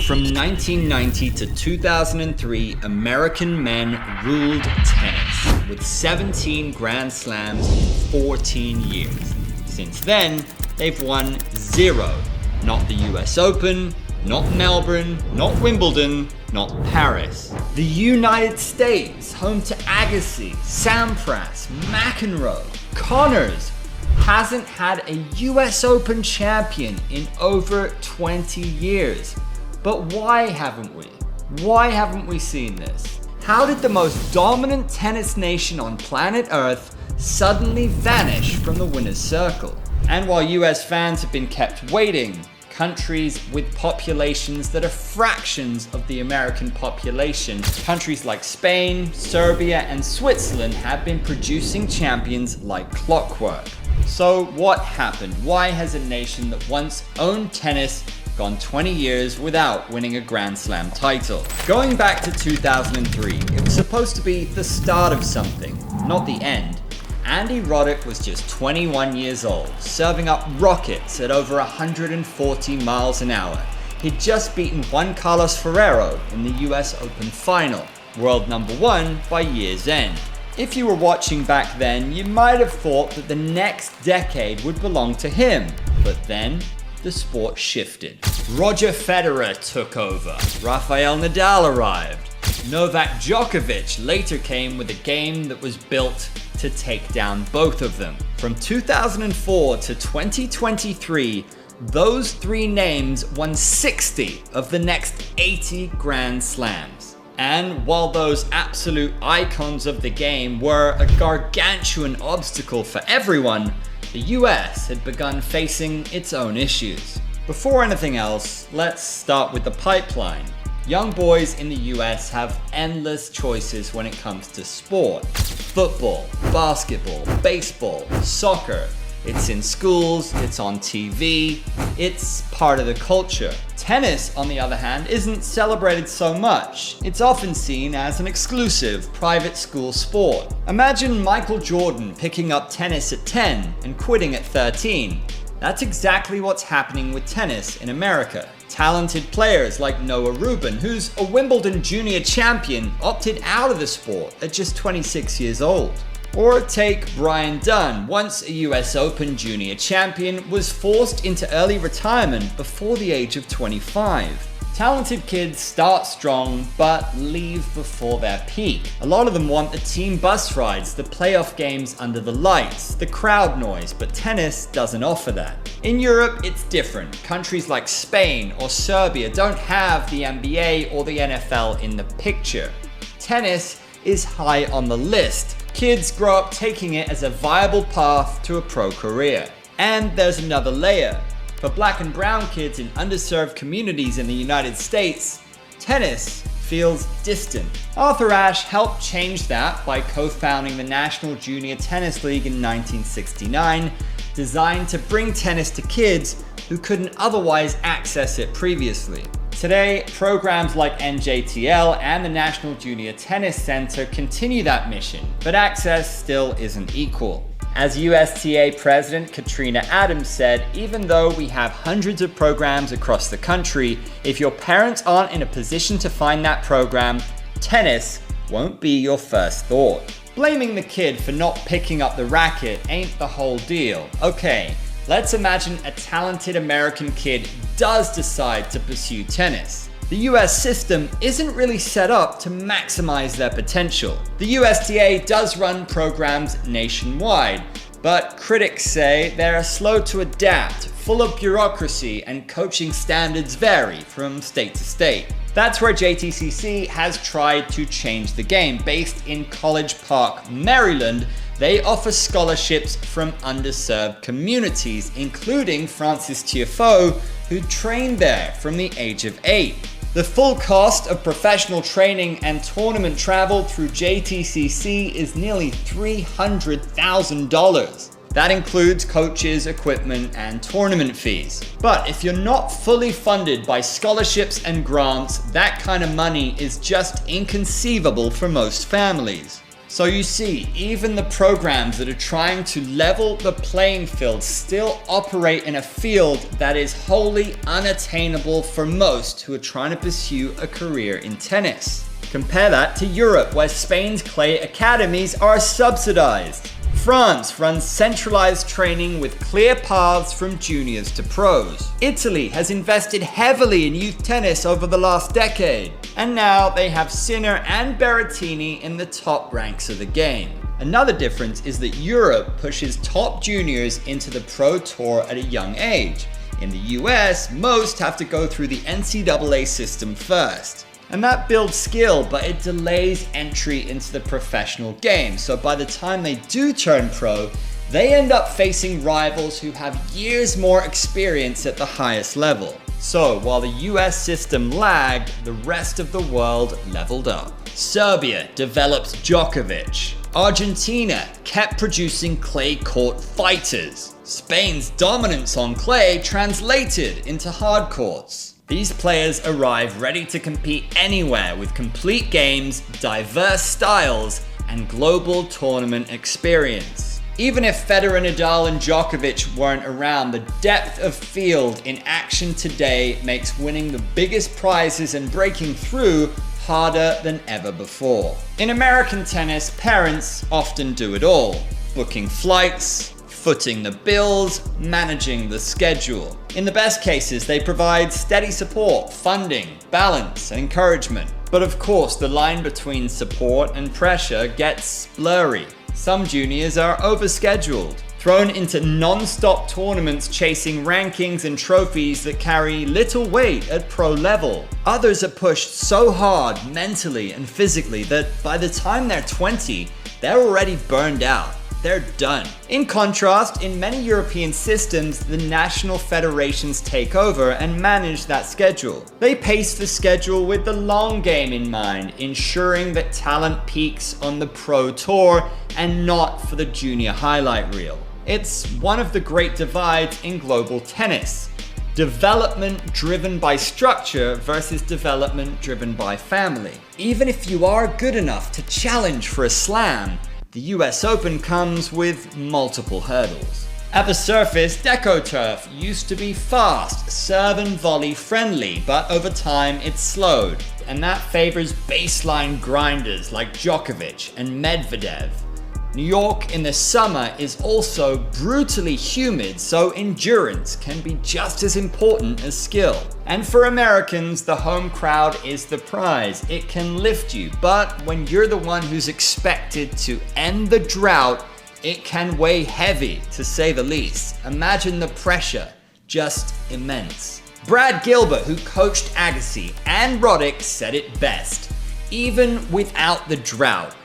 From 1990 to 2003, American men ruled tennis with 17 Grand Slams in 14 years. Since then, they've won 0. Not the US Open, not Melbourne, not Wimbledon, not Paris. The United States, home to Agassi, Sampras, McEnroe, Connors, hasn't had a US Open champion in over 20 years. But why haven't we? Why haven't we seen this? How did the most dominant tennis nation on planet Earth suddenly vanish from the winner's circle? And while US fans have been kept waiting, countries with populations that are fractions of the American population, countries like Spain, Serbia, and Switzerland have been producing champions like clockwork. So what happened? Why has a nation that once owned tennis gone 20 years without winning a Grand Slam title? Going back to 2003, it was supposed to be the start of something, not the end. Andy Roddick was just 21 years old, serving up rockets at over 140 miles an hour. He'd just beaten Juan Carlos Ferrero in the US Open final, world number 1 by year's end. If you were watching back then, you might have thought that the next decade would belong to him, but then the sport shifted. Roger Federer took over. Rafael Nadal arrived. Novak Djokovic later came with a game that was built to take down both of them. From 2004 to 2023, those 3 names won 60 of the next 80 Grand Slams. And while those absolute icons of the game were a gargantuan obstacle for everyone, the US had begun facing its own issues. Before anything else, let's start with the pipeline. Young boys in the US have endless choices when it comes to sport. Football, basketball, baseball, soccer. It's in schools, it's on TV, it's part of the culture. Tennis, on the other hand, isn't celebrated so much. It's often seen as an exclusive private school sport. Imagine Michael Jordan picking up tennis at 10 and quitting at 13. That's exactly what's happening with tennis in America. Talented players like Noah Rubin, who's a Wimbledon junior champion, opted out of the sport at just 26 years old. Or take Brian Dunn, once a US Open junior champion, was forced into early retirement before the age of 25. Talented kids start strong, but leave before their peak. A lot of them want the team bus rides, the playoff games under the lights, the crowd noise, but tennis doesn't offer that. In Europe, it's different. Countries like Spain or Serbia don't have the NBA or the NFL in the picture. Tennis is high on the list. Kids grow up taking it as a viable path to a pro career. And there's another layer. For black and brown kids in underserved communities in the United States, tennis feels distant. Arthur Ashe helped change that by co-founding the National Junior Tennis League in 1969, designed to bring tennis to kids who couldn't otherwise access it previously. Today, programs like NJTL and the National Junior Tennis Center continue that mission, but access still isn't equal. As USTA President Katrina Adams said, even though we have hundreds of programs across the country, if your parents aren't in a position to find that program, tennis won't be your first thought. Blaming the kid for not picking up the racket ain't the whole deal. Okay, let's imagine a talented American kid does decide to pursue tennis. The US system isn't really set up to maximize their potential. The USTA does run programs nationwide, but critics say they're slow to adapt, full of bureaucracy, and coaching standards vary from state to state. That's where JTCC has tried to change the game. Based in College Park, Maryland, they offer scholarships from underserved communities, including Francis Tiafoe, who trained there from the age of 8. The full cost of professional training and tournament travel through JTCC is nearly $300,000. That includes coaches, equipment, and tournament fees. But if you're not fully funded by scholarships and grants, that kind of money is just inconceivable for most families. So you see, even the programs that are trying to level the playing field still operate in a field that is wholly unattainable for most who are trying to pursue a career in tennis. Compare that to Europe, where Spain's clay academies are subsidized. France runs centralized training with clear paths from juniors to pros. Italy has invested heavily in youth tennis over the last decade, and now they have Sinner and Berrettini in the top ranks of the game. Another difference is that Europe pushes top juniors into the pro tour at a young age. In the US, most have to go through the NCAA system first. And that builds skill, but it delays entry into the professional game. So by the time they do turn pro, they end up facing rivals who have years more experience at the highest level. So while the US system lagged, the rest of the world leveled up. Serbia developed Djokovic. Argentina kept producing clay court fighters. Spain's dominance on clay translated into hard courts. These players arrive ready to compete anywhere with complete games, diverse styles, and global tournament experience. Even if Federer, Nadal, and Djokovic weren't around, the depth of field in action today makes winning the biggest prizes and breaking through harder than ever before. In American tennis, parents often do it all, booking flights, footing the bills, managing the schedule. In the best cases, they provide steady support, funding, balance, and encouragement. But of course, the line between support and pressure gets blurry. Some juniors are overscheduled, thrown into non-stop tournaments chasing rankings and trophies that carry little weight at pro level. Others are pushed so hard mentally and physically that by the time they're 20, they're already burned out. They're done. In contrast, in many European systems, the national federations take over and manage that schedule. They pace the schedule with the long game in mind, ensuring that talent peaks on the pro tour and not for the junior highlight reel. It's one of the great divides in global tennis. Development driven by structure versus development driven by family. Even if you are good enough to challenge for a slam, the US Open comes with multiple hurdles. At the surface, DecoTurf used to be fast, serve and volley friendly, but over time it's slowed, and that favors baseline grinders like Djokovic and Medvedev. New York in the summer is also brutally humid, so endurance can be just as important as skill. And for Americans, the home crowd is the prize. It can lift you, but when you're the one who's expected to end the drought, it can weigh heavy, to say the least. Imagine the pressure, just immense. Brad Gilbert, who coached Agassi and Roddick, said it best. Even without the drought,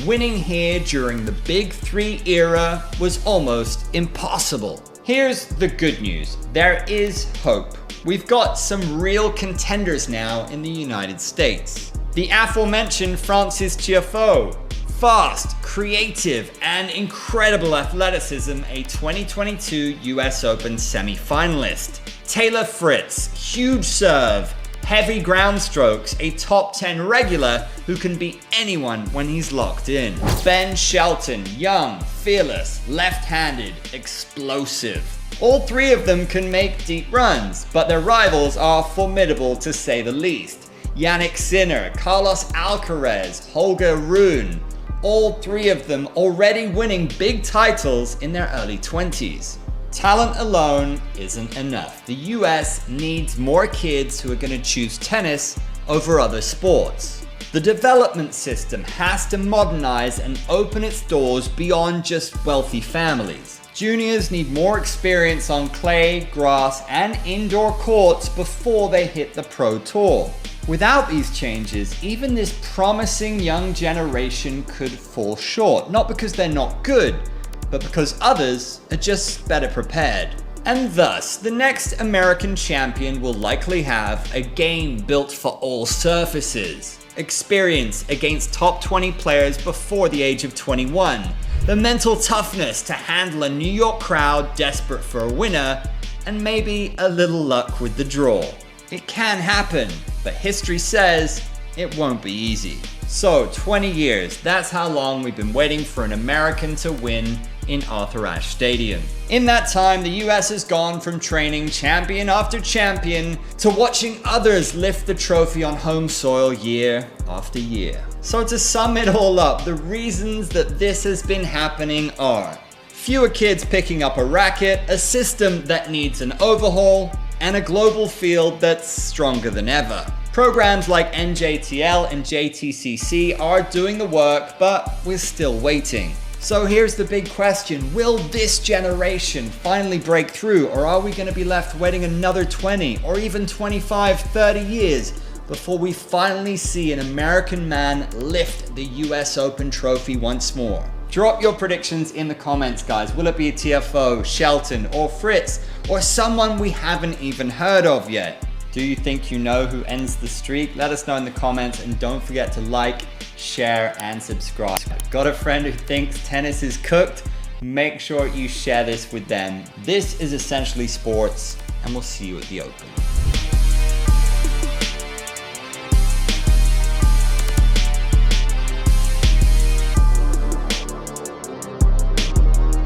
winning here during the Big Three era was almost impossible. Here's the good news. There is hope. We've got some real contenders now in the United States. The aforementioned Francis Tiafoe, fast, creative, and incredible athleticism, a 2022 US Open semi-finalist. Taylor Fritz, huge serve, heavy ground strokes, a top 10 regular who can beat anyone when he's locked in. Ben Shelton, young, fearless, left-handed, explosive. All three of them can make deep runs, but their rivals are formidable to say the least. Jannik Sinner, Carlos Alcaraz, Holger Rune, all three of them already winning big titles in their early 20s. Talent alone isn't enough. The US needs more kids who are going to choose tennis over other sports. The development system has to modernize and open its doors beyond just wealthy families. Juniors need more experience on clay, grass, and indoor courts before they hit the pro tour. Without these changes, even this promising young generation could fall short, not because they're not good, but because others are just better prepared. And thus, the next American champion will likely have a game built for all surfaces, experience against top 20 players before the age of 21, the mental toughness to handle a New York crowd desperate for a winner, and maybe a little luck with the draw. It can happen, but history says it won't be easy. So 20 years, that's how long we've been waiting for an American to win in Arthur Ashe Stadium. In that time, the US has gone from training champion after champion to watching others lift the trophy on home soil year after year. So to sum it all up, the reasons that this has been happening are fewer kids picking up a racket, a system that needs an overhaul, and a global field that's stronger than ever. Programs like NJTL and JTCC are doing the work, but we're still waiting. So here's the big question: will this generation finally break through, or are we going to be left waiting another 20 or even 25, 30 years before we finally see an American man lift the US Open trophy once more? Drop your predictions in the comments, guys. Will it be a Tiafoe, Shelton, or Fritz, or someone we haven't even heard of yet? Do you think you know who ends the streak? Let us know in the comments, and don't forget to like, share, and subscribe. Got a friend who thinks tennis is cooked? Make sure you share this with them. This is Essentially Sports, and we'll see you at the Open.